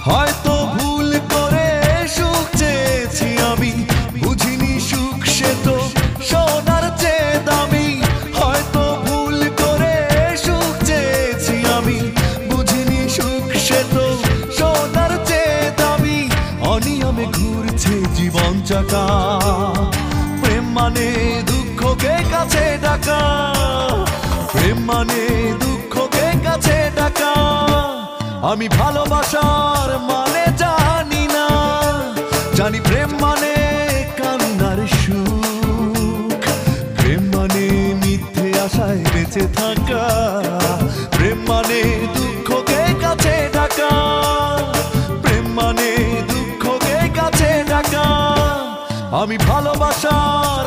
হয়তো ভুল করে সুখ চেয়েছি আমি, বুঝিনি সুখ সে তো সোনার চেয়ে দামি। হয়তো ভুল করে সুখ চেয়েছি আমি, বুঝিনি সুখ সে তো সোনার চেয়ে দামি। অনিয়মে ঘুরছে জীবন চাকা, প্রেম মানে দুঃখকে কাছে ডাকা, প্রেম মানে দুঃখকে কাছে ডাকা। আমি ভালোবাসার মানে জানি না, জানি প্রেম মানে কান্নার সুখ, প্রেম মানে মিথ্যে আশায় বেঁচে থাকা, প্রেম মানে দুঃখকে কাছে ডাকা, প্রেম মানে দুঃখকে কাছে ডাকা। আমি ভালোবাসার